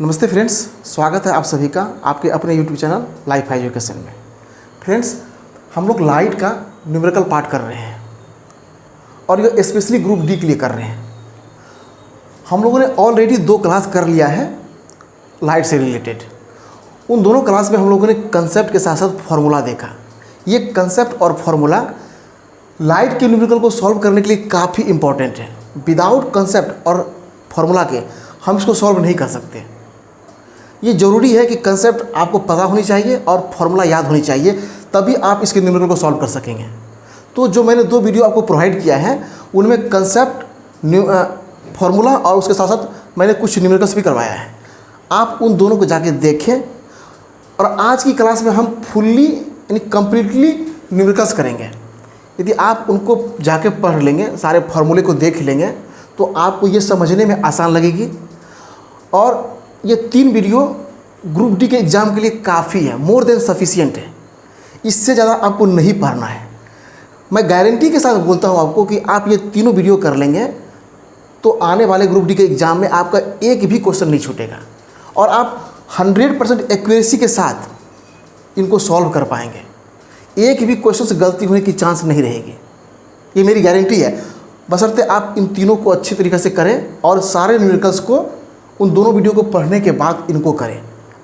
नमस्ते फ्रेंड्स, स्वागत है आप सभी का आपके अपने YouTube चैनल लाइफ एजुकेशन में। फ्रेंड्स, हम लोग लाइट का न्यूमेरिकल पार्ट कर रहे हैं और ये स्पेशली ग्रुप डी के लिए कर रहे हैं। हम लोगों ने ऑलरेडी 2 क्लास कर लिया है लाइट से रिलेटेड। उन दोनों क्लास में हम लोगों ने कंसेप्ट के साथ साथ फार्मूला देखा। ये कंसेप्ट और फार्मूला लाइट के न्यूमेरिकल को सॉल्व करने के लिए काफ़ी इंपॉर्टेंट है। विदाउट कंसेप्ट और फार्मूला के हम इसको सॉल्व नहीं कर सकते। ये ज़रूरी है कि कंसेप्ट आपको पता होनी चाहिए और फार्मूला याद होनी चाहिए, तभी आप इसके न्यूमेरिकल को सॉल्व कर सकेंगे। तो जो मैंने 2 वीडियो आपको प्रोवाइड किया है उनमें कंसेप्ट, फार्मूला और उसके साथ साथ मैंने कुछ न्यूमेरिकल्स भी करवाया है। आप उन दोनों को जाके देखें और आज की क्लास में हम फुल्ली यानी कम्प्लीटली न्यूमेरिकल्स करेंगे। यदि आप उनको जाके पढ़ लेंगे, सारे फार्मूले को देख लेंगे, तो आपको ये समझने में आसान लगेगी। और ये 3 वीडियो ग्रुप डी के एग्ज़ाम के लिए काफ़ी है, मोर देन सफिशिएंट है। इससे ज़्यादा आपको नहीं पढ़ना है। मैं गारंटी के साथ बोलता हूँ आपको कि आप ये तीनों वीडियो कर लेंगे तो आने वाले ग्रुप डी के एग्ज़ाम में आपका एक भी क्वेश्चन नहीं छूटेगा और आप 100% एक्यूरेसी के साथ इनको सॉल्व कर पाएंगे। एक भी क्वेश्चन से गलती होने की चांस नहीं रहेगी, ये मेरी गारंटी है। बशर्ते आप इन तीनों को अच्छी तरीके से करें और सारे न्यूमेरिकल्स को उन दोनों वीडियो को पढ़ने के बाद इनको करें।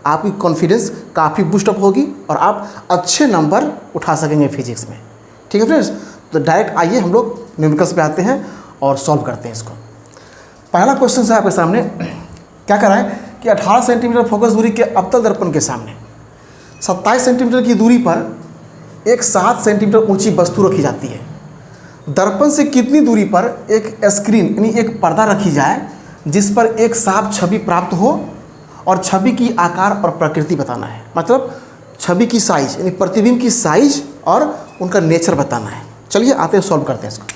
आपकी कॉन्फिडेंस काफ़ी बूस्टअप होगी और आप अच्छे नंबर उठा सकेंगे फिजिक्स में। ठीक है फ्रेंड्स, तो डायरेक्ट आइए हम लोग न्यूमेरिकल्स पे आते हैं और सॉल्व करते हैं इसको। पहला क्वेश्चन है आपके सामने, क्या करा है कि 18 सेंटीमीटर फोकस दूरी के अवतल दर्पण के सामने 27 सेंटीमीटर की दूरी पर एक 7 सेंटीमीटर ऊंची वस्तु रखी जाती है। दर्पण से कितनी दूरी पर एक स्क्रीन यानी एक पर्दा रखी जाए जिस पर एक साफ छवि प्राप्त हो और छवि की आकार और प्रकृति बताना है। मतलब छवि की साइज यानी प्रतिबिंब की साइज और उनका नेचर बताना है। चलिए आते हैं, सॉल्व करते हैं इसको।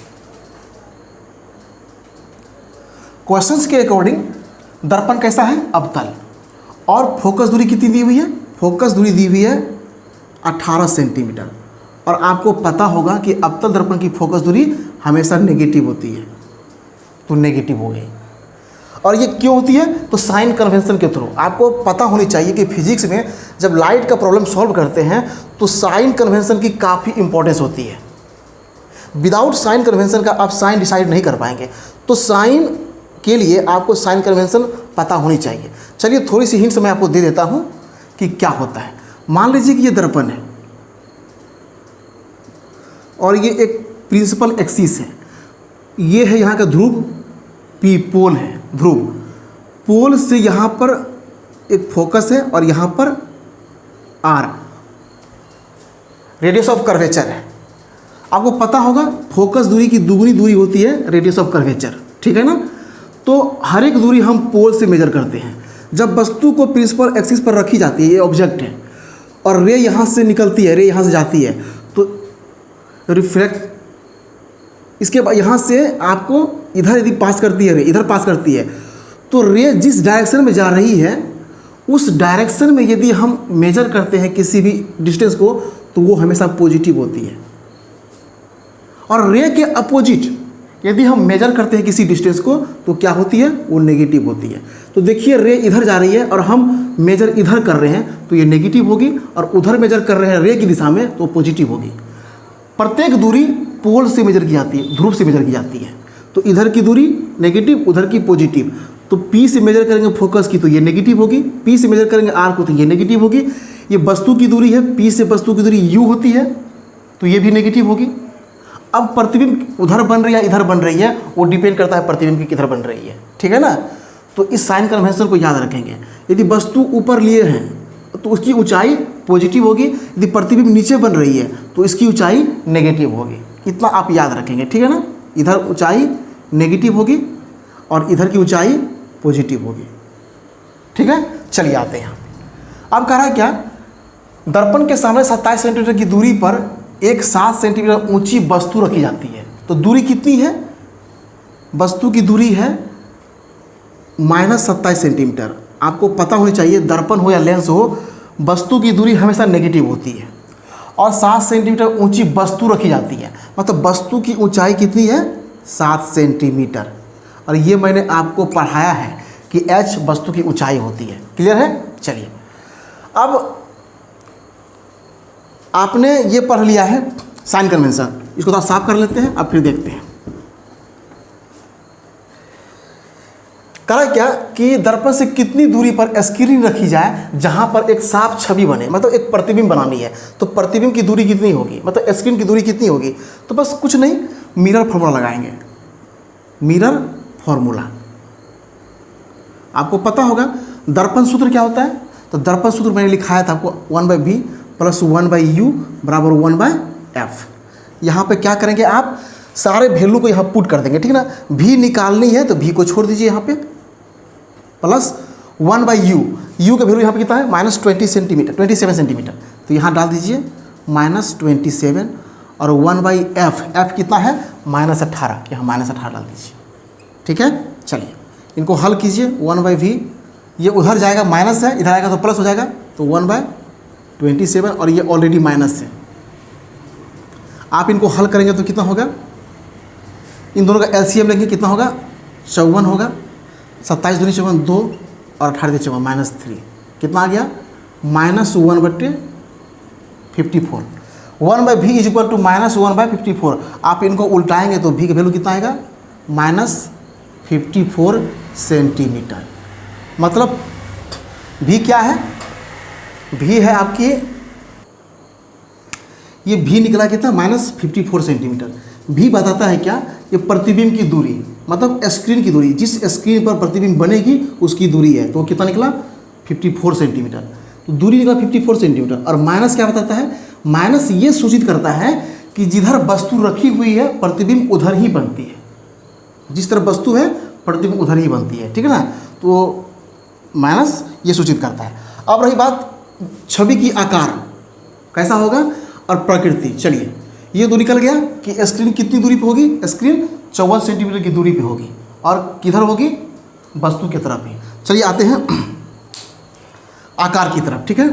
क्वेश्चंस के अकॉर्डिंग दर्पण कैसा है? अवतल। और फोकस दूरी कितनी दी हुई है? फोकस दूरी दी हुई है 18 सेंटीमीटर। और आपको पता होगा कि अवतल दर्पण की फोकस दूरी हमेशा नेगेटिव होती है, तो नेगेटिव हो गई। और ये क्यों होती है? तो साइन कन्वेंशन के थ्रू। आपको पता होनी चाहिए कि फिजिक्स में जब लाइट का प्रॉब्लम सॉल्व करते हैं तो साइन कन्वेंशन की काफ़ी इंपॉर्टेंस होती है। विदाउट साइन कन्वेंशन का आप साइन डिसाइड नहीं कर पाएंगे। तो साइन के लिए आपको साइन कन्वेंशन पता होनी चाहिए। चलिए थोड़ी सी हिंट्स मैं आपको दे देता हूँ कि क्या होता है। मान लीजिए कि ये दर्पण है और ये एक प्रिंसिपल एक्सिस है। ये है यहाँ का ध्रुव, पी पोल है, ध्रुव। पोल से यहाँ पर एक फोकस है और यहाँ पर आर रेडियस ऑफ कर्वेचर है। आपको पता होगा फोकस दूरी की दुगनी दूरी होती है रेडियस ऑफ कर्वेचर, ठीक है ना। तो हर एक दूरी हम पोल से मेजर करते हैं। जब वस्तु को प्रिंसिपल एक्सिस पर रखी जाती है, ये ऑब्जेक्ट है और रे यहाँ से निकलती है, रे यहाँ से जाती है, तो रिफ्लेक्ट इसके बाद यहाँ से आपको इधर यदि पास करती है, रे इधर पास करती है, तो रे जिस डायरेक्शन में जा रही है उस डायरेक्शन में यदि हम मेजर करते हैं किसी भी डिस्टेंस को तो वो हमेशा पॉजिटिव होती है। और रे के अपोजिट यदि हम मेजर करते हैं किसी डिस्टेंस को तो क्या होती है? वो नेगेटिव होती है। तो देखिए रे इधर जा रही है और हम मेजर इधर कर रहे हैं तो ये नेगेटिव होगी, और उधर मेजर कर रहे हैं रे की दिशा में तो पॉजिटिव होगी। प्रत्येक दूरी पोल से मेजर की जाती है, ध्रुव से मेजर की जाती है। तो इधर की दूरी नेगेटिव, उधर की पॉजिटिव। तो P से मेजर करेंगे फोकस की तो ये नेगेटिव होगी, P से मेजर करेंगे R को तो ये नेगेटिव होगी। ये वस्तु की दूरी है, P से वस्तु की दूरी U होती है तो ये भी नेगेटिव होगी। अब प्रतिबिंब उधर बन रही है इधर बन रही है, वो डिपेंड करता है प्रतिबिंब की किधर बन रही है, ठीक है ना। तो इस साइन कन्वेंशन को याद रखेंगे। यदि वस्तु ऊपर लिए हैं तो उसकी ऊंचाई पॉजिटिव होगी, यदि प्रतिबिंब नीचे बन रही है तो इसकी ऊंचाई नेगेटिव होगी। इतना आप याद रखेंगे, ठीक है ना। इधर ऊंचाई नेगेटिव होगी और इधर की ऊंचाई पॉजिटिव होगी, ठीक है। चलिए आते हैं यहाँ। अब कह रहा है क्या? दर्पण के सामने 27 सेंटीमीटर की दूरी पर एक 7 सेंटीमीटर ऊंची वस्तु रखी जाती है। तो दूरी कितनी है? वस्तु की दूरी है -27 सेंटीमीटर। आपको पता होनी चाहिए दर्पण हो या लेंस हो, वस्तु की दूरी हमेशा नेगेटिव होती है और 7 सेंटीमीटर ऊंची वस्तु रखी जाती है। मतलब वस्तु की ऊंचाई कितनी है? 7 सेंटीमीटर। और ये मैंने आपको पढ़ाया है कि h वस्तु की ऊंचाई होती है। क्लियर है? चलिए, अब आपने ये पढ़ लिया है साइन कन्वेंशन, इसको थोड़ा साफ कर लेते हैं, अब फिर देखते हैं। करा क्या कि दर्पण से कितनी दूरी पर स्क्रीन रखी जाए जहां पर एक साफ छवि बने, मतलब एक प्रतिबिंब बनानी है, तो प्रतिबिंब की दूरी कितनी होगी, मतलब स्क्रीन की दूरी कितनी होगी। तो बस कुछ नहीं, मिरर फार्मूला लगाएंगे। मिरर फार्मूला आपको पता होगा, दर्पण सूत्र क्या होता है। तो दर्पण सूत्र मैंने लिखा है था आपको, 1/v + 1/u = 1/f। यहाँ पे क्या करेंगे, आप सारे वैल्यू को यहाँ पुट कर देंगे, ठीक है ना। v निकालनी है तो v को छोड़ दीजिए यहाँ पे, प्लस 1/u, u का वैल्यू यहाँ पे कितना है -27 सेंटीमीटर, तो यहाँ डाल दीजिए -27, और 1/f, f कितना है -18, यहाँ -18 डाल दीजिए। ठीक है, चलिए इनको हल कीजिए। 1/v, ये उधर जाएगा माइनस है, इधर आएगा तो प्लस हो जाएगा, तो 1/27, और ये ऑलरेडी माइनस है। आप इनको हल करेंगे तो कितना होगा, इन दोनों का एलसीएम लेंगे, कितना होगा 54 होगा, 27 दूनी 54 2, और 18 दूनी 54 -3, कितना आ गया -1/54। 1/v = -1/54। आप इनको उल्टाएंगे तो v का वैल्यू कितना आएगा -54 सेंटीमीटर। मतलब v क्या है, v है आपकी, ये v निकला कितना -54 सेंटीमीटर। v बताता है क्या, ये प्रतिबिंब की दूरी, मतलब स्क्रीन की दूरी, जिस स्क्रीन पर प्रतिबिंब बनेगी उसकी दूरी है। तो कितना निकला 54 सेंटीमीटर। तो दूरी निकला 54 सेंटीमीटर। और माइनस क्या बताता है, माइनस ये सूचित करता है कि जिधर वस्तु रखी हुई है प्रतिबिंब उधर ही बनती है, जिस तरफ वस्तु है प्रतिबिंब उधर ही बनती है, ठीक है ना। तो माइनस ये सूचित करता है। अब रही बात छवि की आकार कैसा होगा और प्रकृति। चलिए, ये तो निकल गया कि स्क्रीन कितनी दूरी पे होगी, स्क्रीन 54 सेंटीमीटर की दूरी पे होगी, और किधर होगी, वस्तु की तरफ ही। चलिए आते हैं आकार की तरफ, ठीक है।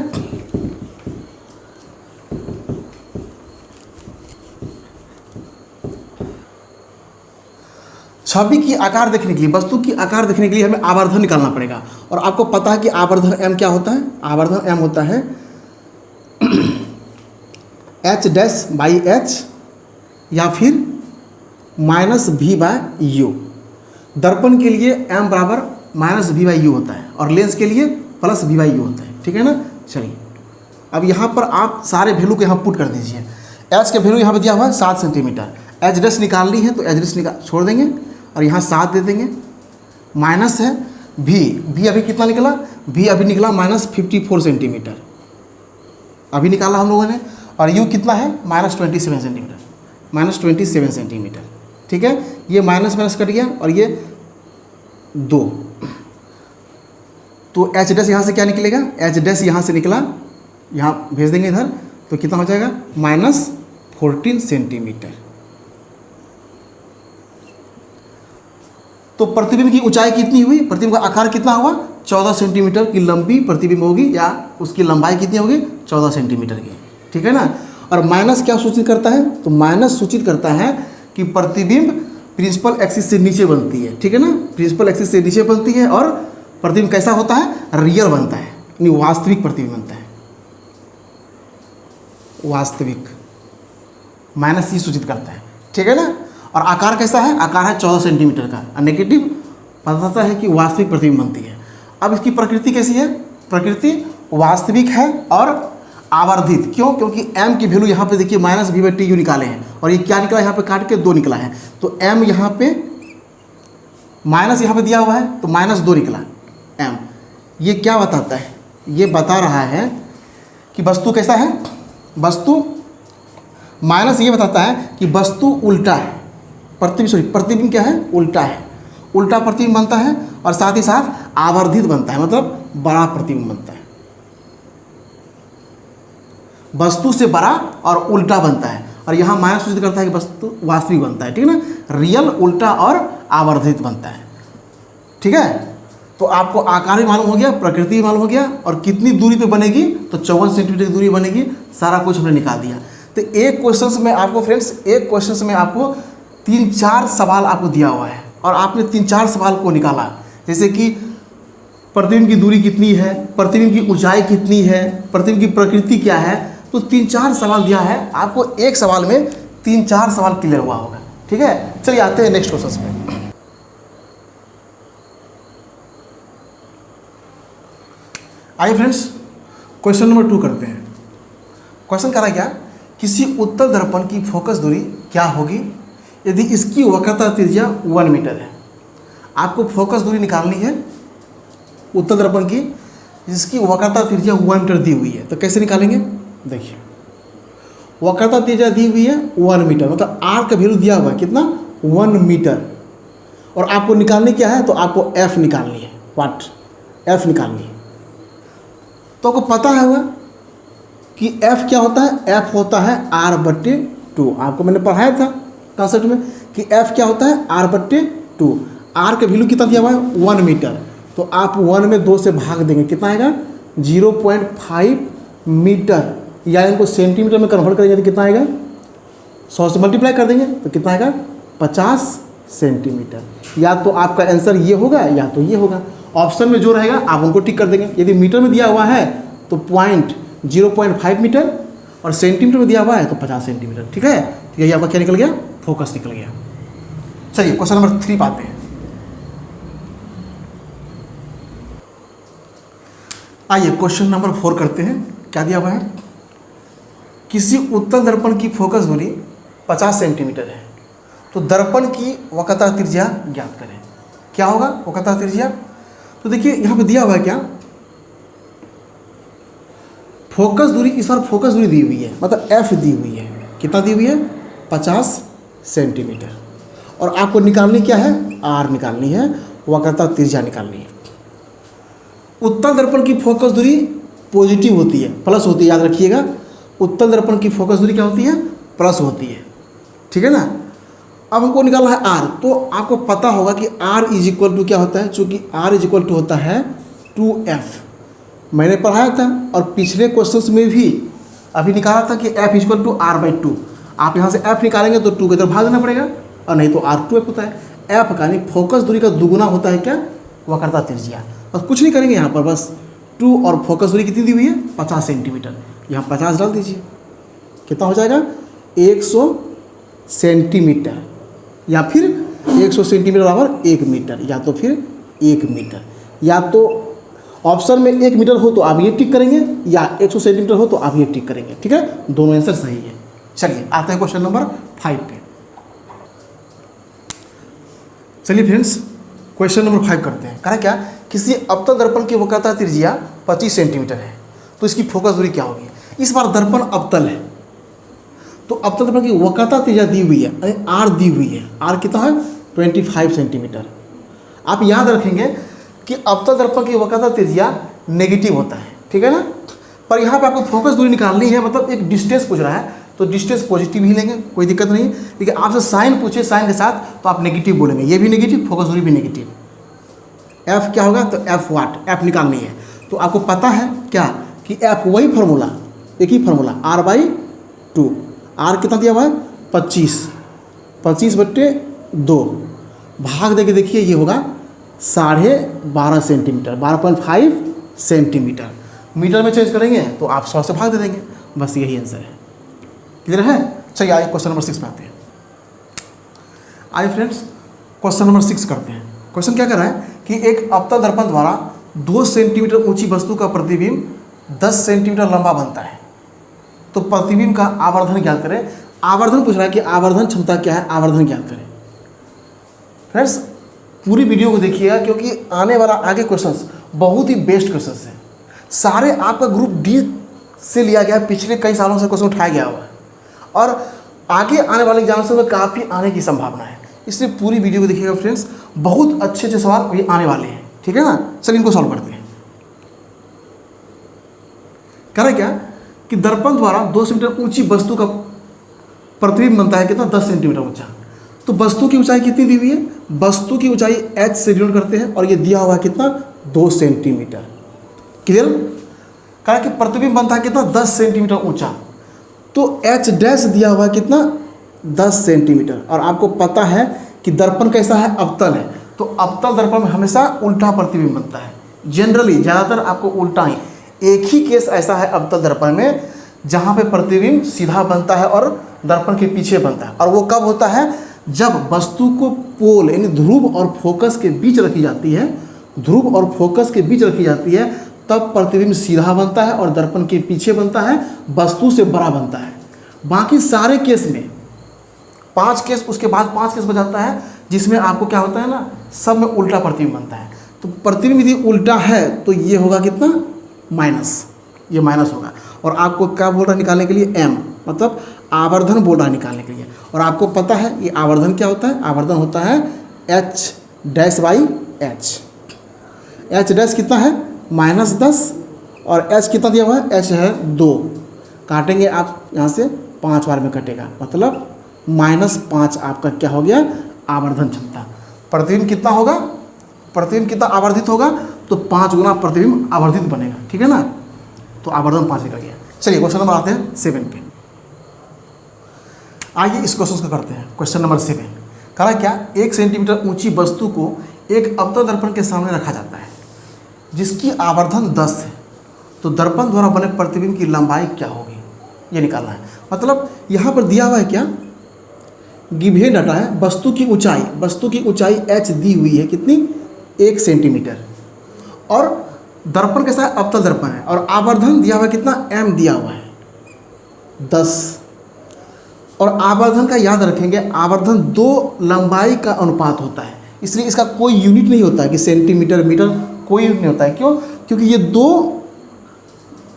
छवि की आकार देखने के लिए, वस्तु की आकार देखने के लिए हमें आवर्धन निकालना पड़ेगा। और आपको पता है कि आवर्धन m क्या होता है, आवर्धन m होता है h' या फिर -v/u। दर्पण के लिए m बराबर -v/u होता है, और लेंस के लिए +v/u होता है, ठीक है ना। चलिए, अब यहाँ पर आप सारे वैल्यू को यहाँ पुट कर दीजिए। h का वैल्यू यहाँ पर दिया हुआ है 7 सेंटीमीटर, h' निकालनी है तो h' छोड़ देंगे, और यहाँ 7 दे देंगे। माइनस है v अभी कितना निकला, v अभी निकला -54 सेंटीमीटर, अभी निकाला हम लोगों ने। और u कितना है -27 सेंटीमीटर, -27 सेंटीमीटर, ठीक है। ये माइनस माइनस कट गया, और ये 2, तो h' यहाँ से क्या निकलेगा, h' यहाँ से निकला, यहाँ भेज देंगे इधर, तो कितना हो जाएगा -14 सेंटीमीटर। तो प्रतिबिंब की ऊंचाई कितनी हुई, प्रतिबिंब का आकार कितना हुआ, 14 सेंटीमीटर की लंबी प्रतिबिंब होगी, या उसकी लंबाई कितनी होगी 14 सेंटीमीटर की, ठीक है ना। और माइनस क्या सूचित करता है, तो माइनस सूचित करता है कि प्रतिबिंब प्रिंसिपल एक्सिस से नीचे बनती है, ठीक है ना। प्रिंसिपल एक्सिस से नीचे बनती है, और प्रतिबिंब कैसा होता है, रियल बनता है, यानी वास्तविक प्रतिबिंब बनता है, वास्तविक। माइनस ये सूचित करता है, ठीक है ना। और आकार कैसा है, आकार है 14 सेंटीमीटर का, और नेगेटिव बताता है कि वास्तविक प्रतिबिंब बनती है। अब इसकी प्रकृति कैसी है, प्रकृति वास्तविक है और आवर्धित। क्यों, क्योंकि m की वैल्यू यहाँ पे देखिए -v/tu निकाले हैं, और ये क्या निकला, यहाँ पे काट के 2 निकला है, तो m यहाँ पे माइनस यहाँ पे दिया हुआ है, तो -2 निकला m। ये क्या बताता है, ये बता रहा है कि वस्तु कैसा है, वस्तु माइनस ये बताता है कि वस्तु उल्टा है, प्रतिबिंब क्या है, उल्टा है, उल्टा प्रतिबिंब बनता है, और साथ ही साथ आवर्धित बनता है, मतलब बड़ा प्रतिबिंब बनता है, वस्तु से बड़ा और उल्टा बनता है। और यहाँ माइनस सूचित करता है कि वस्तु वास्तविक बनता है, ठीक है ना, रियल, उल्टा और आवर्धित बनता है, ठीक है। तो आपको आकार भी मालूम हो गया, प्रकृति भी मालूम हो गया, और कितनी दूरी पे बनेगी, तो 54 सेंटीमीटर की दूरी बनेगी, सारा कुछ हमने निकाल दिया। तो एक क्वेश्चन में आपको फ्रेंड्स, एक क्वेश्चन में आपको 3-4 सवाल आपको दिया हुआ है, और आपने 3-4 सवाल को निकाला। जैसे कि प्रतिबिंब की दूरी कितनी है, प्रतिबिंब की ऊंचाई कितनी है, प्रतिबिंब की प्रकृति क्या है। तो 3-4 सवाल दिया है, आपको एक सवाल में 3-4 सवाल क्लियर हुआ होगा। ठीक है, चलिए आते हैं नेक्स्ट क्वेश्चन पे। आइए फ्रेंड्स, क्वेश्चन नंबर 2 करते हैं। क्वेश्चन कह रहा है क्या, किसी उत्तल दर्पण की फोकस दूरी क्या होगी यदि इसकी वक्रता त्रिज्या 1 मीटर है। आपको फोकस दूरी निकालनी है उत्तल दर्पण की जिसकी वक्रता त्रिज्या 1 मीटर दी हुई है। तो कैसे निकालेंगे, देखिए वक्रता त्रिज्या दी हुई है 1 मीटर, मतलब आर का वैल्यू दिया हुआ है कितना, 1 मीटर। और आपको निकालनी क्या है, तो आपको एफ निकालनी है, वाट एफ निकालनी है। तो आपको पता है हुआ कि एफ क्या होता है, एफ होता है r/2। आपको मैंने पढ़ाया था कॉन्सेप्ट में कि एफ क्या होता है, r/2। आर का वैल्यू कितना दिया हुआ है, 1 मीटर। तो आप 1 में 2 से भाग देंगे, कितना आएगा 0.5 मीटर, या इनको सेंटीमीटर में कन्वर्ट करेंगे तो कितना आएगा, 100 से मल्टीप्लाई कर देंगे तो कितना आएगा 50 सेंटीमीटर। या तो आपका आंसर ये होगा या तो ये होगा। ऑप्शन में जो रहेगा आप उनको टिक कर देंगे। यदि मीटर में दिया हुआ है तो 0.5 मीटर, और सेंटीमीटर में दिया हुआ है तो 50 सेंटीमीटर। ठीक है, तो यही आपका क्या निकल गया, फोकस निकल गया। चलिए क्वेश्चन नंबर 3 पाते हैं। आइए क्वेश्चन नंबर 4 करते हैं। क्या दिया हुआ है, किसी उत्तल दर्पण की फोकस दूरी 50 सेंटीमीटर है, तो दर्पण की वक्रता त्रिज्या ज्ञात करें। क्या होगा वक्रता त्रिज्या, तो देखिए यहाँ पे दिया हुआ है क्या, फोकस दूरी, इस बार फोकस दूरी दी हुई है, मतलब एफ दी हुई है, कितना दी हुई है 50 सेंटीमीटर। और आपको निकालनी क्या है, आर निकालनी है, वक्रता त्रिज्या निकालनी है। उत्तल दर्पण की फोकस दूरी पॉजिटिव होती है, प्लस होती है, याद रखिएगा। उत्तल दर्पण की फोकस दूरी क्या होती है, प्लस होती है। ठीक है ना। अब हमको निकालना है आर, तो आपको पता होगा कि आर इज इक्वल टू क्या होता है, चूँकि आर इज इक्वल टू होता है 2f। मैंने पढ़ाया था और पिछले क्वेश्चंस में भी अभी निकाला था कि f is equal to r/2। आप यहाँ से f निकालेंगे तो 2 की तरफ भाग देना पड़ेगा, और नहीं तो r2f होता है। f का यानी फोकस दूरी का दुगुना होता है क्या, वक्रता त्रिज्या। बस कुछ नहीं करेंगे यहाँ पर, बस 2 और फोकस दूरी कितनी दी हुई है 50 सेंटीमीटर, यहाँ 50 डाल दीजिए, कितना हो जाएगा 100 सेंटीमीटर, या फिर 100 सेंटीमीटर बराबर 1 मीटर, या तो फिर 1 मीटर। या तो ऑप्शन में 1 मीटर हो तो आप ये टिक करेंगे, या 100 सेंटीमीटर हो तो आप ये टिक करेंगे। ठीक है, दोनों आंसर सही है। चलिए आते हैं क्वेश्चन नंबर 5 पे। चलिए फ्रेंड्स, क्वेश्चन नंबर 5 करते हैं। कहा क्या, किसी अवतल दर्पण की वक्रता त्रिज्या 25 सेंटीमीटर है, तो इसकी फोकस दूरी क्या होगी। इस बार दर्पण अवतल है, तो अवतल दर्पण की वक्रता त्रिज्या दी हुई है, यानी आर दी हुई है। आर कितना है 25 सेंटीमीटर। आप याद रखेंगे कि अवतल दर्पण की वक्रता त्रिज्या नेगेटिव होता है, ठीक है ना। पर यहाँ पे आपको फोकस दूरी निकालनी है, मतलब एक डिस्टेंस पूछ रहा है, तो डिस्टेंस पॉजिटिव ही लेंगे, कोई दिक्कत नहीं। लेकिन आपसे साइन पूछे साइन के साथ, तो आप नेगेटिव बोलेंगे, ये भी नेगेटिव, फोकस दूरी भी नेगेटिव। एफ क्या होगा, तो एफ वाट, एफ निकालनी है। तो आपको पता है क्या कि एफ वही फार्मूला, एक ही फार्मूला r/2। आर कितना दिया हुआ है 25/2, भाग देके देखिए ये होगा 12.5 सेंटीमीटर, 12.5 सेंटीमीटर। मीटर में चेंज करेंगे तो आप 100 से भाग दे देंगे, बस यही आंसर है। क्लियर है। चलिए आइए क्वेश्चन नंबर 6 पे आते हैं। आइए फ्रेंड्स, क्वेश्चन नंबर 6 करते हैं। क्वेश्चन क्या कर रहा है कि एक अवतल दर्पण द्वारा 2 सेंटीमीटर ऊंची वस्तु का प्रतिबिंब 10 सेंटीमीटर लंबा बनता है, तो प्रतिबिंब का आवर्धन ज्ञात करें। आवर्धन पूछ रहा है कि आवर्धन क्षमता क्या है, आवर्धन ज्ञात करें। फ्रेंड्स पूरी वीडियो को देखिएगा, क्योंकि आने वाला आगे क्वेश्चंस बहुत ही बेस्ट क्वेश्चंस हैं। सारे आपका ग्रुप डी से लिया गया है, पिछले कई सालों से क्वेश्चन उठाया गया हुआ है, और आगे आने वाले एग्जाम्स में काफ़ी आने की संभावना है। इसलिए पूरी वीडियो को देखिएगा फ्रेंड्स, बहुत अच्छे अच्छे सवाल ये आने वाले हैं, ठीक है ना। चलिए इनको सॉल्व करते हैं। कह रहा है क्या कि दर्पण द्वारा 2 सेंटीमीटर ऊंची वस्तु का प्रतिबिंब बनता है, कितना 10 सेंटीमीटर ऊंचा। तो वस्तु की ऊंचाई कितनी दी हुई है, वस्तु की ऊंचाई h से डिनोट करते हैं, और ये दिया हुआ है कितना 2 सेंटीमीटर। क्लियर। कहा कि प्रतिबिंब बनता है कितना 10 सेंटीमीटर ऊंचा, तो h डैश दिया हुआ है कितना 10 सेंटीमीटर। और आपको पता है कि दर्पण कैसा है, अवतल है, तो अवतल दर्पण में हमेशा उल्टा प्रतिबिंब बनता है, जनरली ज़्यादातर आपको उल्टा ही। एक ही केस ऐसा है अवतल दर्पण में जहाँ पे प्रतिबिंब सीधा बनता है और दर्पण के पीछे बनता है, और वो कब होता है, जब वस्तु को पोल यानी ध्रुव और फोकस के बीच रखी जाती है, ध्रुव और फोकस के बीच रखी जाती है, तब प्रतिबिंब सीधा बनता है और दर्पण के पीछे बनता है, वस्तु से बड़ा बनता है। बाकी सारे केस में 5 केस, उसके बाद 5 केस बचाता है जिसमें आपको क्या होता है ना, सब में उल्टा प्रतिबिंब बनता है। तो प्रतिबिंब यदि उल्टा है तो ये होगा कितना, माइनस, ये माइनस होगा। और आपको क्या बोल रहा है निकालने के लिए, एम, मतलब आवर्धन बोल रहा है निकालने के लिए। और आपको पता है ये आवर्धन क्या होता है, आवर्धन होता है H dash by H. H dash कितना है, -10, और एच कितना दिया हुआ है, एच है 2, काटेंगे आप यहाँ से 5 बार में कटेगा, मतलब -5 आपका क्या हो गया, आवर्धन क्षमता। प्रतिबिंब कितना होगा, प्रतिबिंब कितना आवर्धित होगा, तो 5 गुना प्रतिबिंब आवर्धित बनेगा, ठीक है ना। तो आवर्धन 5 निकल गया। चलिए क्वेश्चन नंबर आते हैं 7 पे। आइए इस क्वेश्चन को करते हैं। क्वेश्चन नंबर 7 कह रहा है क्या, 1 सेंटीमीटर ऊंची वस्तु को एक अवतल दर्पण के सामने रखा जाता है जिसकी आवर्धन 10 है, तो दर्पण द्वारा बने प्रतिबिंब की लंबाई क्या होगी, ये निकालना है। मतलब यहाँ पर दिया हुआ है क्या, गिवन डाटा है, वस्तु की ऊंचाई h दी हुई है कितनी, 1 सेंटीमीटर, और दर्पण के साथ अवतल दर्पण है, और आवर्धन दिया हुआ है कितना, m दिया हुआ है 10। और आवर्धन का याद रखेंगे, आवर्धन 2 लंबाई का अनुपात होता है, इसलिए इसका कोई यूनिट नहीं होता है कि सेंटीमीटर मीटर, कोई यूनिट नहीं होता है। क्यों, क्योंकि ये 2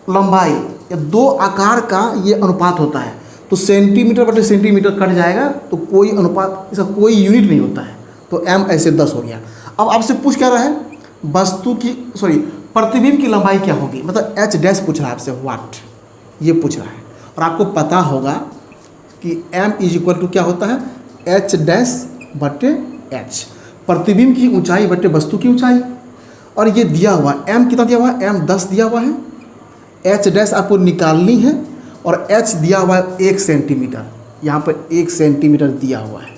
लंबाई या 2 आकार का ये अनुपात होता है, तो सेंटीमीटर बटे सेंटीमीटर कट जाएगा, तो कोई अनुपात, इसका कोई यूनिट नहीं होता है, तो m ऐसे 10 हो गया। अब आपसे पूछ क्या रहा है, वस्तु की प्रतिबिंब की लंबाई क्या होगी, मतलब h डैश पूछ रहा है आपसे, वाट ये पूछ रहा है। और आपको पता होगा कि m इज इक्वल टू क्या होता है, h डैश बटे h, प्रतिबिंब की ऊंचाई बटे वस्तु की ऊंचाई। और ये दिया हुआ m कितना दिया हुआ है, m 10 दिया हुआ है, h डैश आपको निकालनी है, और h दिया हुआ है 1 सेंटीमीटर, यहाँ पर 1 सेंटीमीटर दिया हुआ है,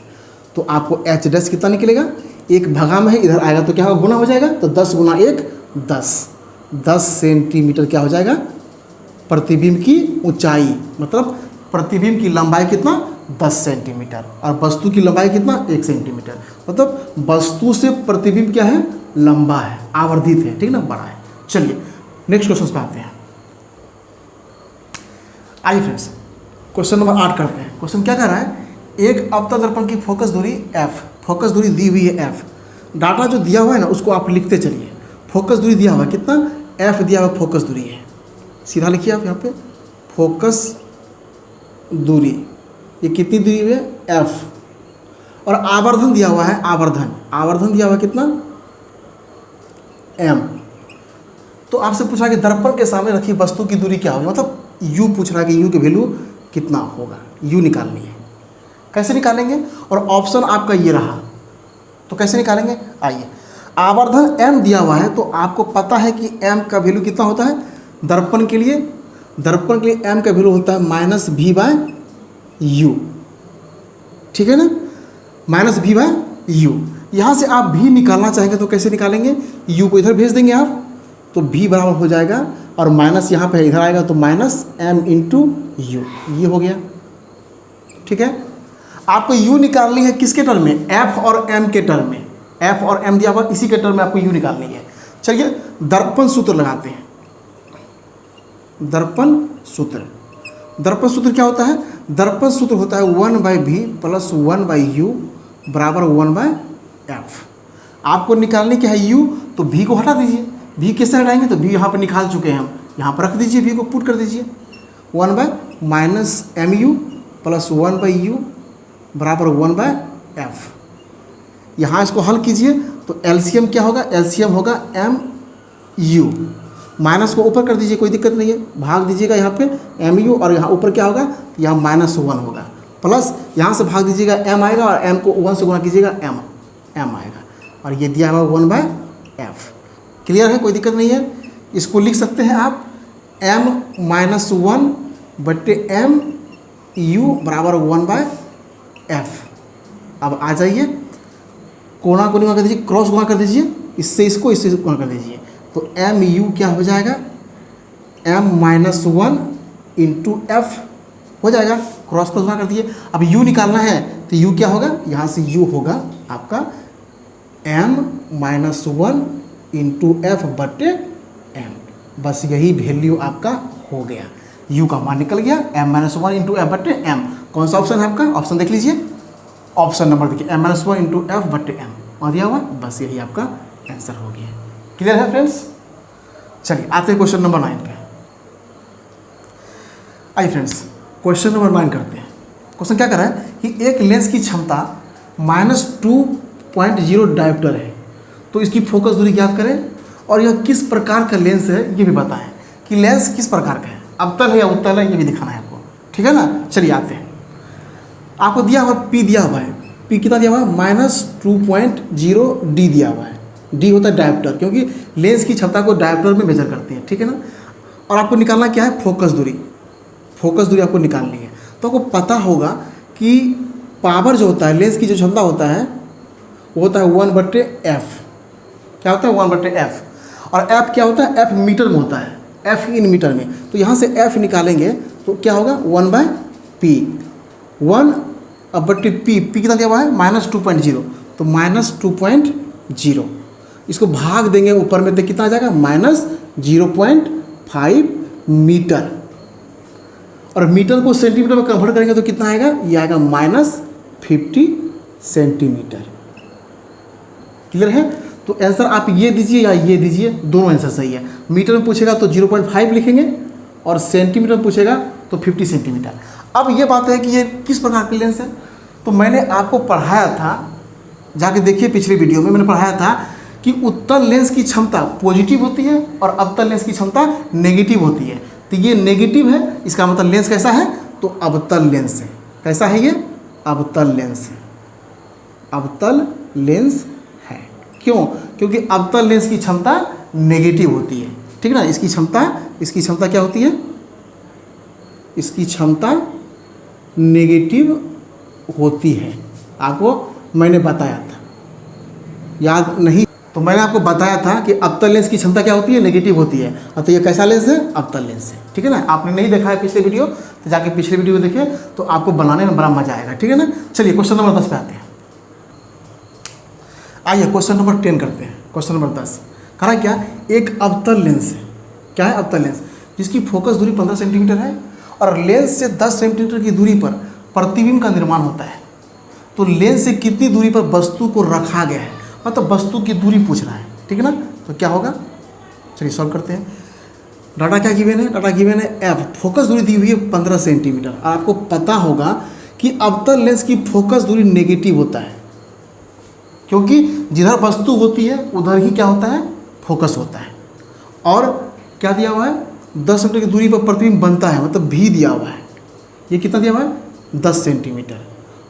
तो आपको h डैश कितना निकलेगा, 1 भगा में है, इधर आएगा तो क्या होगा, गुना हो जाएगा, तो 10 गुना 1 10 सेंटीमीटर क्या हो जाएगा, प्रतिबिंब की ऊंचाई, मतलब प्रतिबिंब की लंबाई कितना, 10 सेंटीमीटर, और वस्तु की लंबाई कितना, 1 सेंटीमीटर, मतलब वस्तु से प्रतिबिंब क्या है, लंबा है, आवर्धित है, ठीक ना, बड़ा है। चलिए नेक्स्ट क्वेश्चन पे आते हैं। आइए फ्रेंड्स क्वेश्चन नंबर 8 करते हैं। क्वेश्चन क्या कर रहा है, एक अवतल दर्पण की फोकस दूरी f, फोकस दूरी दी हुई है f, डाटा जो दिया हुआ है ना उसको आप लिखते चलिए। फोकस दूरी दिया हुआ है कितना, f दिया हुआ फोकस दूरी है, सीधा लिखिए आप यहाँ पे, फोकस दूरी ये कितनी दूरी है, f, और आवर्धन दिया हुआ है, आवर्धन दिया हुआ है कितना, m। तो आपसे पूछा कि दर्पण के सामने रखी वस्तु की दूरी क्या होगी, मतलब u पूछ रहा है कि u की वैल्यू कितना होगा, u निकालनी है। कैसे निकालेंगे, और ऑप्शन आपका ये रहा, तो कैसे निकालेंगे, आइए। आवर्धन m दिया हुआ है, तो आपको पता है कि m का वैल्यू कितना होता है, दर्पण के लिए m का वैल्यू होता है -v/u, ठीक है ना, -v/u। यहाँ से आप v निकालना चाहेंगे तो कैसे निकालेंगे, u को इधर भेज देंगे आप, तो v बराबर हो जाएगा, और माइनस यहाँ पे इधर आएगा तो -m × u, ये हो गया, ठीक है। आपको u निकालनी है किसके टर्म में, f और m के टर्म में, f और m दिया हुआ इसी के टर्म में आपको u निकालनी है। चलिए दर्पण सूत्र लगाते हैं। दर्पण सूत्र क्या होता है, दर्पण सूत्र होता है 1/v + 1/u बराबर 1/f। आपको निकालने क्या है u, तो v को हटा दीजिए, v कैसे हटाएंगे, तो v यहाँ पर निकाल चुके हैं हम, यहाँ पर रख दीजिए, v को पुट कर दीजिए, 1/-mu + 1/u बराबर 1/f। यहाँ इसको हल कीजिए तो एलसीएम क्या होगा, एलसीएम होगा mu, माइनस को ऊपर कर दीजिए, कोई दिक्कत नहीं है, भाग दीजिएगा यहाँ पे mu, और यहाँ ऊपर क्या होगा, यहाँ -1 होगा, प्लस यहाँ से भाग दीजिएगा m आएगा, और m को 1 से गुणा कीजिएगा m आएगा, और ये दिया हुआ 1/f। क्लियर है, कोई दिक्कत नहीं है। इसको लिख सकते हैं आप m-1/mu बराबर 1/f। अब आ जाइए, कोना को गुणा कर दीजिए, क्रॉस गुणा कर दीजिए, इससे इसको गुणा कर दीजिए, तो एम यू क्या हो जाएगा, m-1 इंटू एफ हो जाएगा। क्रॉस गुणा कर दिए। अब u निकालना है तो u क्या होगा, यहाँ से u होगा आपका m-1 इंटू एफ बटे m। बस यही वैल्यू आपका हो गया, u का मान निकल गया m-1 इंटू एफ बटे m। कौन सा ऑप्शन है आपका, ऑप्शन देख लीजिए, ऑप्शन नंबर देखिए m-1 इंटू एफ बटे m आ दिया हुआ। बस यही आपका आंसर हो गया। क्लियर है फ्रेंड्स। चलिए आते हैं क्वेश्चन नंबर 9 पे। आइए फ्रेंड्स क्वेश्चन नंबर 9 करते हैं। क्वेश्चन क्या कर रहा है कि एक लेंस की क्षमता -2.0 डायोप्टर है, तो इसकी फोकस दूरी ज्ञात करें और यह किस प्रकार का लेंस है ये भी बताएं कि लेंस किस प्रकार का है, अवतल है या उत्तल है, ये भी दिखाना है आपको। ठीक है ना। चलिए आते हैं। आपको दिया हुआ P दिया हुआ है, P कितना दिया हुआ है, -2.0 D दिया हुआ है। D होता है डायोप्टर, क्योंकि लेंस की क्षमता को डायोप्टर में मेजर करते हैं। ठीक है ना। और आपको निकालना क्या है, फोकस दूरी। फोकस दूरी आपको निकालनी है। तो आपको पता होगा कि पावर जो होता है, लेंस की जो क्षमता होता है वो होता है 1/f। क्या होता है, 1/f। और f क्या होता है, f मीटर में होता है, f इन मीटर में। तो यहाँ से f निकालेंगे तो क्या होगा, 1/p। 1/p, p कितना दिया हुआ है, -2.0, तो -2.0 इसको भाग देंगे ऊपर में तो कितना आ जाएगा, -0.5 मीटर। और मीटर को सेंटीमीटर में कन्वर्ट करेंगे तो कितना आएगा, ये आएगा -50 सेंटीमीटर। क्लियर है। तो आंसर आप ये दीजिए या ये दीजिए, दोनों आंसर सही है। मीटर में पूछेगा तो 0.5 लिखेंगे और सेंटीमीटर में पूछेगा तो 50 सेंटीमीटर। अब ये बात है कि ये किस प्रकार की लेंस है, तो मैंने आपको पढ़ाया था, जाके देखिए पिछली वीडियो में मैंने पढ़ाया था कि उत्तल लेंस की क्षमता पॉजिटिव होती है और अवतल लेंस की क्षमता नेगेटिव होती है। तो ये नेगेटिव है, इसका मतलब लेंस कैसा है, तो अवतल लेंस है। कैसा है ये, अवतल लेंस है। अवतल लेंस है। क्यों, क्योंकि अवतल लेंस की क्षमता नेगेटिव होती है। ठीक ना। इसकी क्षमता क्या होती है, इसकी क्षमता नेगेटिव होती है। आपको मैंने बताया था, याद नहीं, तो मैंने आपको बताया था कि अवतल लेंस की क्षमता क्या होती है, नेगेटिव होती है। और तो ये कैसा लेंस है, अवतल लेंस है। ठीक है ना। आपने नहीं देखा है पिछले वीडियो तो जाके पिछले वीडियो देखें, तो आपको बनाने में बड़ा मजा आएगा। ठीक है ना। चलिए क्वेश्चन नंबर 10 पे आते हैं। आइए क्वेश्चन नंबर 10 करते हैं। क्वेश्चन नंबर 10 करा क्या, एक अवतल लेंस है। क्या है, अवतल लेंस, जिसकी फोकस दूरी 15 सेंटीमीटर है और लेंस से 10 सेंटीमीटर की दूरी पर प्रतिबिंब का निर्माण होता है। तो लेंस से कितनी दूरी पर वस्तु को रखा गया है, मतलब वस्तु की दूरी पूछ रहा है। ठीक है ना। तो क्या होगा, चलिए सॉल्व करते हैं। डाटा क्या गिवन है, डाटा गिवन है f, फोकस दूरी दी हुई है 15 सेंटीमीटर। और आपको पता होगा कि अवतल लेंस की फोकस दूरी नेगेटिव होता है, क्योंकि जिधर वस्तु होती है उधर ही क्या होता है, फोकस होता है। और क्या दिया हुआ है, 10 सेंटीमीटर की दूरी पर प्रतिबिंब बनता है, मतलब भी दिया हुआ है। ये कितना दिया हुआ है, 10 सेंटीमीटर।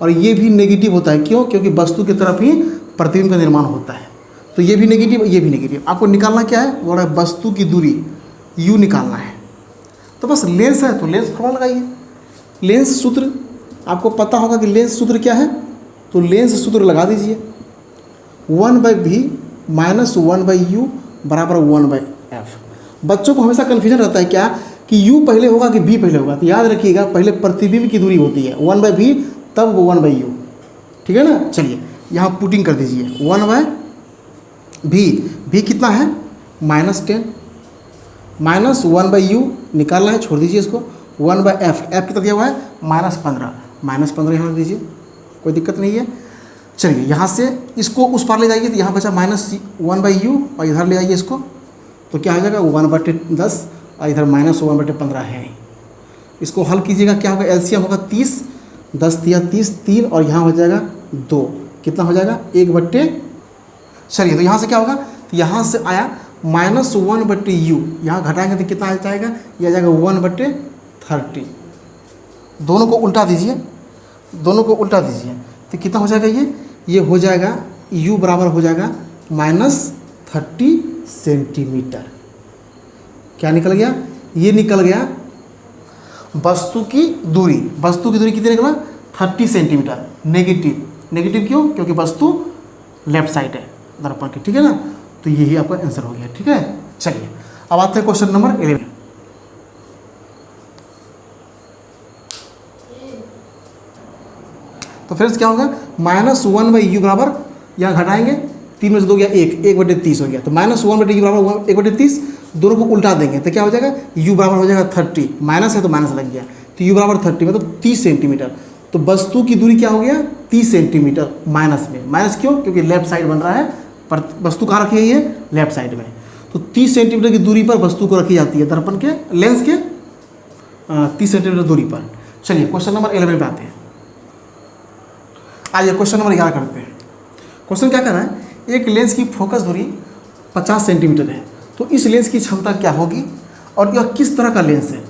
और ये भी नेगेटिव होता है, क्यों, क्योंकि वस्तु की तरफ ही प्रतिबिंब का निर्माण होता है। तो ये भी नेगेटिव, ये भी नेगेटिव। आपको निकालना क्या है, वो है वस्तु की दूरी u निकालना है। तो बस लेंस है तो लेंस फॉर्मूला लगाइए। लेंस सूत्र आपको पता होगा कि लेंस सूत्र क्या है, तो लेंस सूत्र लगा दीजिए, 1/v - 1/u बराबर 1/f। बच्चों को हमेशा कन्फ्यूजन रहता है क्या कि u पहले होगा कि v पहले होगा, तो याद रखिएगा पहले प्रतिबिंब की दूरी होती है 1/v, तब 1/u। ठीक है ना। चलिए यहाँ पुटिंग कर दीजिए, 1/v, v कितना है, -10 - 1/u निकालना है, छोड़ दीजिए इसको, 1/f, f कितना दिया हुआ है, -15, -15 यहाँ रख दीजिए, कोई दिक्कत नहीं है। चलिए यहाँ से इसको उस पार ले जाइए, तो यहाँ बचा -1/u और इधर ले आइए इसको, तो क्या हो जाएगा 1/10 और इधर -1/15 है। इसको हल कीजिएगा, क्या होगा, एलसीएम होगा 30, 10 दिया 30, 3 और यहाँ हो जाएगा 2, कितना हो जाएगा 1/। चलिए तो यहाँ से क्या होगा, तो यहाँ से आया -1/u, यहाँ घटाएंगे तो कितना आ जाएगा, ये आ जाएगा 1/30। दोनों को उल्टा दीजिए, दोनों को उल्टा दीजिए, तो कितना हो जाएगा, ये हो जाएगा u बराबर हो जाएगा -30 सेंटीमीटर। क्या निकल गया, ये निकल गया वस्तु की दूरी। वस्तु की दूरी कितनी निकला, 30 सेंटीमीटर। नेगेटिव, नेगेटिव क्यों, क्योंकि वस्तु लेफ्ट साइड है दर्पण की। ठीक है ना। तो यही आपका आंसर हो गया। ठीक है। चलिए अब आते हैं क्वेश्चन नंबर 11। तो फ्रेंड्स क्या होगा, -1/u बराबर, यहाँ घटाएंगे 3 में से 2 गया 1, 1/30 हो गया। तो -1/u बराबर 1/30, दोनों को उल्टा देंगे तो क्या हो जाएगा, u बराबर हो जाएगा 30, माइनस है तो माइनस लग गया, तो u बराबर 30 मतलब 30 सेंटीमीटर। तो वस्तु की दूरी क्या हो गया 30 सेंटीमीटर माइनस में, माइनस क्यों, क्योंकि लेफ्ट साइड बन रहा है, पर वस्तु कहाँ रखी गई है, लेफ्ट साइड में। तो 30 सेंटीमीटर की दूरी पर वस्तु को रखी जाती है, दर्पण के लेंस के 30 सेंटीमीटर दूरी पर। चलिए क्वेश्चन नंबर 11 पे आते हैं। आइए क्वेश्चन नंबर 11 करते हैं। क्वेश्चन क्या कर रहा है, एक लेंस की फोकस दूरी 50 सेंटीमीटर है, तो इस लेंस की क्षमता क्या होगी और यह किस तरह का लेंस है।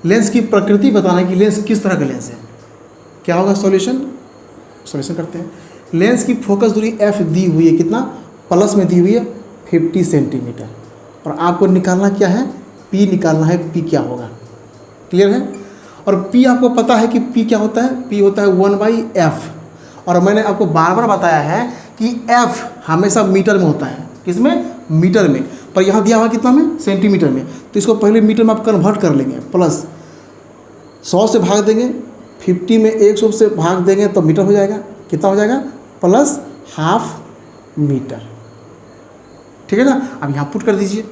लेंस की प्रकृति बताना है कि लेंस किस तरह का लेंस है। क्या होगा सॉल्यूशन करते हैं। लेंस की फोकस दूरी f दी हुई है, कितना, प्लस में दी हुई है 50 सेंटीमीटर, और आपको निकालना क्या है, p निकालना है, p क्या होगा, क्लियर है। और p आपको पता है कि p क्या होता है, p होता है 1/f, और मैंने आपको बार बार बताया है कि f हमेशा मीटर में होता है, किसमें, मीटर में, पर यहाँ दिया हुआ कितना में, सेंटीमीटर में। तो इसको पहले मीटर में आप कन्वर्ट कर लेंगे, प्लस 100 से भाग देंगे, 50 में 100 से भाग देंगे तो मीटर हो जाएगा, कितना हो जाएगा, प्लस हाफ मीटर, ठीक है ना। अब यहाँ पुट कर दीजिए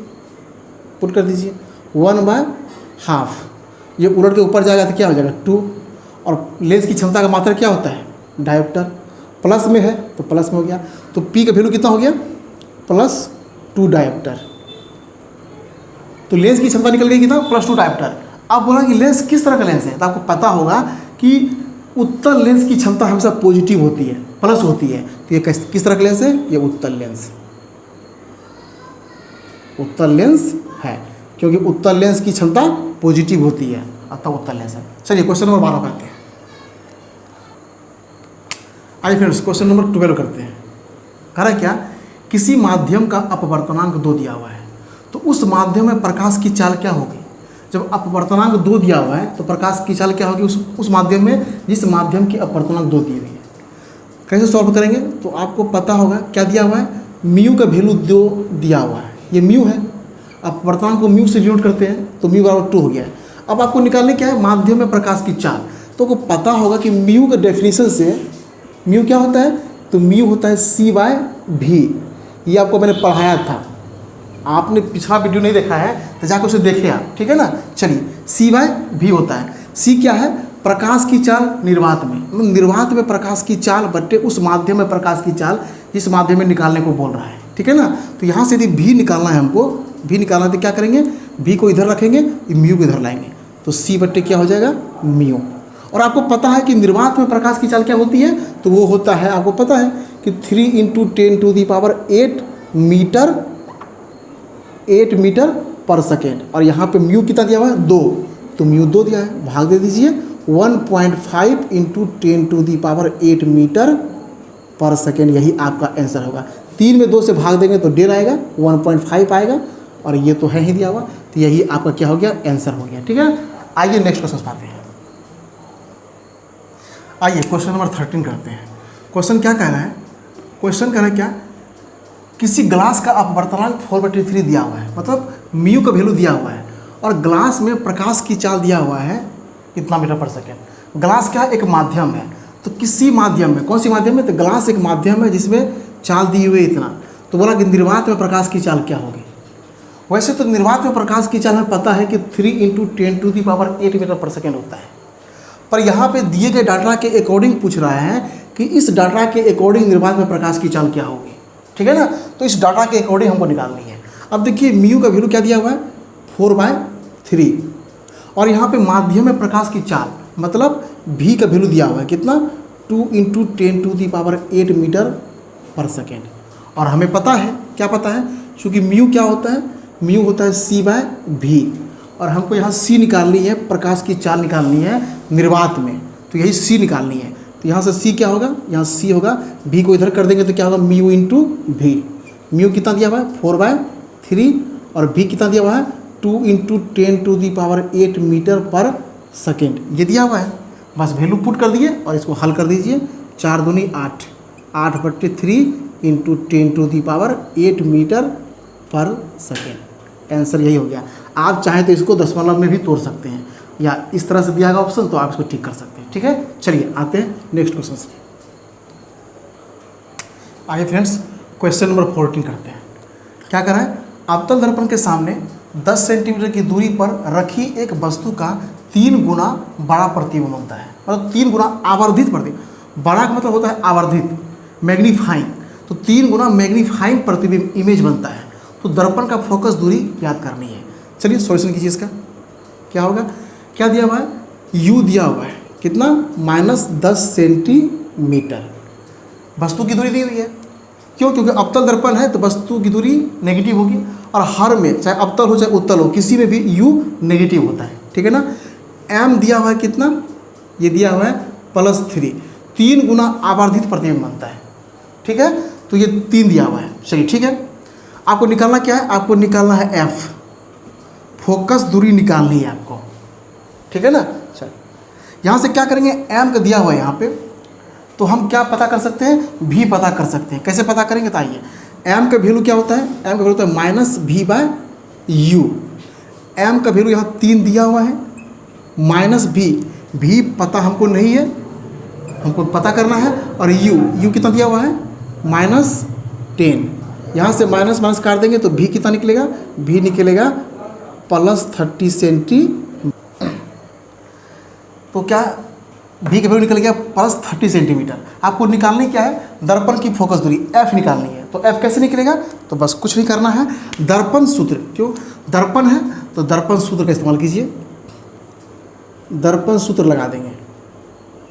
1/2, ये उलट के ऊपर जाएगा तो क्या हो जाएगा 2, और लेंस की क्षमता का मात्रा क्या होता है, डायोप्टर, प्लस में है तो प्लस में हो गया, तो p का वैल्यू कितना हो गया, +2 डायोप्टर। तो लेंस की क्षमता निकल गई कितना, +2 डायोप्टर। अब बोला कि लेंस किस तरह का लेंस है, तो आपको पता होगा कि उत्तल लेंस की क्षमता हमेशा पॉजिटिव होती है, प्लस होती है। तो ये किस तरह का लेंस है, ये उत्तल लेंस है, क्योंकि उत्तल लेंस की क्षमता पॉजिटिव होती है, अतः उत्तल लेंस है। चलिए क्वेश्चन नंबर 12 करते हैं। आइए फ्रेंड्स क्वेश्चन नंबर 12 करते हैं। कह रहा है क्या, किसी माध्यम का अपवर्तनांक 2 दिया हुआ है, तो उस माध्यम में प्रकाश की चाल क्या होगी। जब अपवर्तनांक 2 दिया हुआ है तो प्रकाश की चाल क्या होगी उस माध्यम में जिस माध्यम की अपवर्तनांक 2 दी हुई है। कैसे सॉल्व करेंगे, तो आपको पता होगा क्या दिया हुआ है, म्यू का वैल्यू 2 दिया हुआ है, ये म्यू है, अपवर्तनांक को म्यू से डिनोट करते हैं तो म्यू बराबर 2 हो गया है। अब आपको निकालने क्या है, माध्यम में प्रकाश की चाल। तो आपको पता होगा कि म्यू का डेफिनेशन से म्यू क्या होता है, तो म्यू होता है c/v। ये आपको मैंने पढ़ाया था, आपने पिछला वीडियो नहीं देखा है तो जाकर उसे देखे आप, ठीक है ना। चलिए c/v होता है, c क्या है, प्रकाश की चाल निर्वात में, मतलब निर्वात में प्रकाश की चाल बट्टे उस माध्यम में प्रकाश की चाल जिस माध्यम में निकालने को बोल रहा है, ठीक है ना। तो यहाँ से यदि v निकालना है हमको, v निकालना है तो क्या करेंगे, v को इधर रखेंगे, म्यू को इधर लाएंगे, तो c बट्टे क्या हो जाएगा, म्यू। और आपको पता है कि निर्वात में प्रकाश की चाल क्या होती है, तो वो होता है, आपको पता है कि 3 × 10⁸ मीटर पर सेकेंड, और यहाँ पे म्यू कितना दिया हुआ है 2, तो म्यू 2 दिया है, भाग दे दीजिए 1.5 × 10⁸ मीटर पर सेकेंड, यही आपका आंसर होगा। 3 में 2 से भाग देंगे तो 1.5 आएगा, 1.5 आएगा, और ये तो है ही दिया हुआ, तो यही आपका क्या हो गया, आंसर हो गया, ठीक है। आइए नेक्स्ट क्वेश्चन पाते हैं। आइए क्वेश्चन नंबर 13 करते हैं। क्वेश्चन क्या कह रहा है, क्वेश्चन कह रहा है क्या, किसी ग्लास का अपवर्तनांक 4/3 दिया हुआ है, मतलब म्यू का वैल्यू दिया हुआ है, और ग्लास में प्रकाश की चाल दिया हुआ है इतना मीटर पर सेकेंड। ग्लास क्या एक माध्यम है, तो किसी माध्यम में, कौन सी माध्यम में, तो ग्लास एक माध्यम है जिसमें चाल दी हुई है इतना। तो बोला कि निर्वात में प्रकाश की चाल क्या होगी। वैसे तो निर्वात में प्रकाश की चाल हमें पता है कि 3 × 10⁸ मीटर पर सेकेंड होता है, पर यहाँ पे दिए गए डाटा के अकॉर्डिंग पूछ रहा है कि इस डाटा के अकॉर्डिंग निर्वात में प्रकाश की चाल क्या होगी, ठीक है ना। तो इस डाटा के अकॉर्डिंग हमको निकालनी है। अब देखिए म्यू का वैल्यू क्या दिया हुआ है 4/3, और यहाँ पे माध्यम में प्रकाश की चाल मतलब v का वैल्यू दिया हुआ है कितना, 2 × 10⁸ मीटर पर सेकेंड। और हमें पता है, क्या पता है, क्योंकि म्यू क्या होता है, म्यू होता है c/v, और हमको यहाँ c निकालनी है, प्रकाश की चाल निकालनी है निर्वात में, तो यही c निकालनी है। तो यहाँ से c क्या होगा, यहाँ c होगा, v को इधर कर देंगे तो क्या होगा, म्यू × v। म्यू कितना दिया हुआ है 4/3, और v कितना दिया हुआ है 2 × 10⁸ मीटर पर सेकेंड, ये दिया हुआ है। बस वैल्यू पुट कर दिए और इसको हल कर दीजिए, 4 दूनी 8, 8/3 × 10⁸ मीटर पर सेकेंड। आंसर यही हो गया। आप चाहें तो इसको दशमलव में भी तोड़ सकते हैं, या इस तरह से दिया गया ऑप्शन तो आप इसको ठीक कर सकते हैं। ठीक है, चलिए आते हैं नेक्स्ट क्वेश्चन से। आइए फ्रेंड्स, क्वेश्चन नंबर 14 करते हैं। क्या कर रहा है, अवतल दर्पण के सामने 10 सेंटीमीटर की दूरी पर रखी एक वस्तु का 3 गुना बड़ा प्रतिबिंब बनता है, मतलब 3 गुना आवर्धित प्रतिबिंब। बड़ा का मतलब होता है आवर्धित, मैग्नीफाइंग, तो 3 गुना मैग्नीफाइंग प्रतिबिंब इमेज बनता है। तो दर्पण का फोकस दूरी याद करनी है। चलिए सॉल्यूशन कीजिए इसका। क्या होगा, क्या दिया हुआ है, u दिया हुआ है कितना, -10 सेंटीमीटर वस्तु की दूरी दी हुई है। क्यों, क्योंकि अवतल दर्पण है तो वस्तु की दूरी नेगेटिव होगी, और हर में चाहे अवतल हो चाहे उत्तल हो किसी में भी u नेगेटिव होता है। ठीक है ना। m दिया हुआ है कितना, ये दिया हुआ है +3, 3 गुना आवर्धित प्रतिबिंब बनता है। ठीक है, तो ये 3 दिया हुआ है। चलिए ठीक है, आपको निकालना क्या है, आपको निकालना है f, फोकस दूरी निकालनी है आपको। ठीक है ना। चलिए यहाँ से क्या करेंगे, m का दिया हुआ है यहाँ पे, तो हम क्या पता कर सकते हैं, v पता कर सकते हैं। कैसे पता करेंगे, तो आइए, m का वैल्यू क्या होता है, m का वैल्यू होता है -v/u। m का वैल्यू यहाँ 3 दिया हुआ है, -v पता हमको नहीं है, हमको पता करना है, और u कितना दिया हुआ है, -10। यहाँ से माइनस माइनस काट देंगे तो v कितना निकलेगा, v निकलेगा +30 सेंटीमीटर। तो क्या v का वैल्यू निकल गया +30 सेंटीमीटर। आपको निकालनी क्या है, दर्पण की फोकस दूरी f निकालनी है। तो f कैसे निकलेगा, तो बस कुछ नहीं करना है, दर्पण सूत्र, क्यों दर्पण है तो दर्पण सूत्र का इस्तेमाल कीजिए। दर्पण सूत्र लगा देंगे।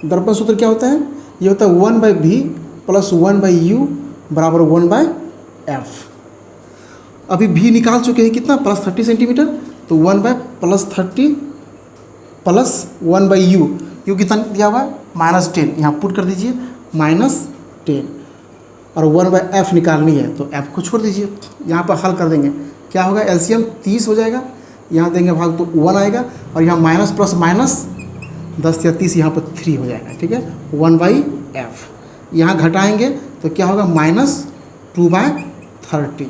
दर्पण सूत्र क्या होता है, ये होता है 1/v + 1/u = 1/f। अभी v निकाल चुके हैं कितना, +30 सेंटीमीटर, तो 1/+30 + 1/u, u कितना दिया हुआ है, -10, यहाँ पुट कर दीजिए -10, और 1/f निकालनी है तो f को छोड़ दीजिए। यहाँ पर हल कर देंगे, क्या होगा, एलसीएम 30 हो जाएगा, यहाँ देंगे भाग तो 1 आएगा, और यहाँ माइनस प्लस माइनस 10 या 30 यहाँ पर 3 हो जाएगा। ठीक है, 1/f यहाँ घटाएंगे तो क्या होगा, -2/30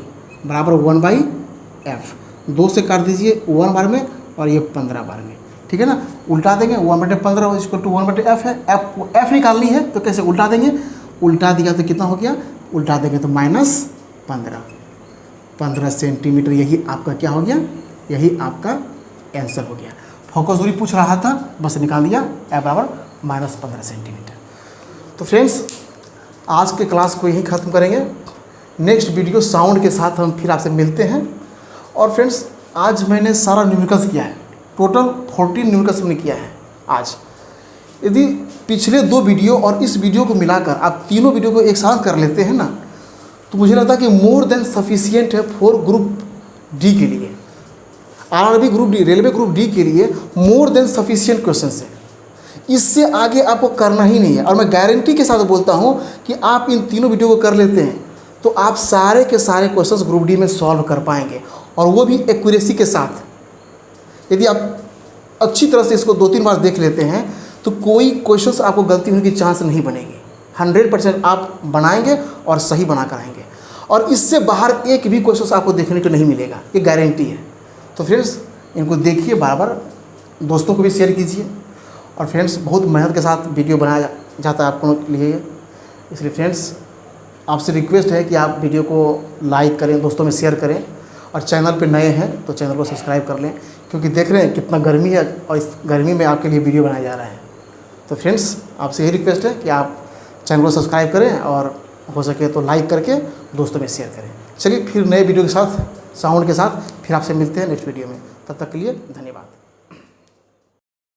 बराबर 1/f। 2 से काट दीजिए 1 बार में, और ये 15 बार में। ठीक है ना, उल्टा देंगे, 1/15 = 1/f है। f निकालनी है तो कैसे उल्टा देंगे, उल्टा दिया तो कितना हो गया, उल्टा देंगे तो -15 सेंटीमीटर। यही आपका क्या हो गया, यही आपका आंसर हो गया। फोकस दूरी पूछ रहा था, बस निकाल दिया, f बराबर -15 सेंटीमीटर। तो फ्रेंड्स, आज के क्लास को यहीं ख़त्म करेंगे। नेक्स्ट वीडियो साउंड के साथ हम फिर आपसे मिलते हैं। और फ्रेंड्स, आज मैंने सारा न्यूमेरिकल्स किया है, टोटल 14 न्यूमेरिकल्स हमने किया है आज। यदि पिछले 2 वीडियो और इस वीडियो को मिलाकर आप तीनों वीडियो को एक साथ कर लेते हैं ना, तो मुझे लगता है कि मोर देन सफिशिएंट है फॉर ग्रुप डी के लिए, RRB group D, railway group D के लिए मोर देन सफिशिएंट क्वेश्चन है। इससे आगे आपको करना ही नहीं है। और मैं गारंटी के साथ बोलता हूँ कि आप इन तीनों वीडियो को कर लेते हैं तो आप सारे के सारे क्वेश्चंस ग्रुप डी में सॉल्व कर पाएंगे, और वो भी एक्यूरेसी के साथ। यदि आप अच्छी तरह से इसको 2-3 बार देख लेते हैं तो कोई क्वेश्चंस आपको गलती होने की चांस नहीं बनेगी। 100% आप बनाएंगे और सही बना कर आएंगे, और इससे बाहर एक भी क्वेश्चंस आपको देखने को नहीं मिलेगा, ये गारंटी है। तो फ्रेंड्स, इनको देखिए, बार बार दोस्तों को भी शेयर कीजिए। और फ्रेंड्स, बहुत मेहनत के साथ वीडियो बनाया जाता है आपको लिए, इसलिए फ्रेंड्स आपसे रिक्वेस्ट है कि आप वीडियो को लाइक करें, दोस्तों में शेयर करें, और चैनल पे नए हैं तो चैनल को सब्सक्राइब कर लें, क्योंकि देख रहे हैं कितना गर्मी है और इस गर्मी में आपके लिए वीडियो बनाया जा रहा है। तो फ्रेंड्स, आपसे यही रिक्वेस्ट है कि आप चैनल को सब्सक्राइब करें, और हो सके तो लाइक करके दोस्तों में शेयर करें। चलिए फिर नए वीडियो के साथ, साउंड के साथ फिर आपसे मिलते हैं नेक्स्ट वीडियो में। तब तक के लिए धन्यवाद।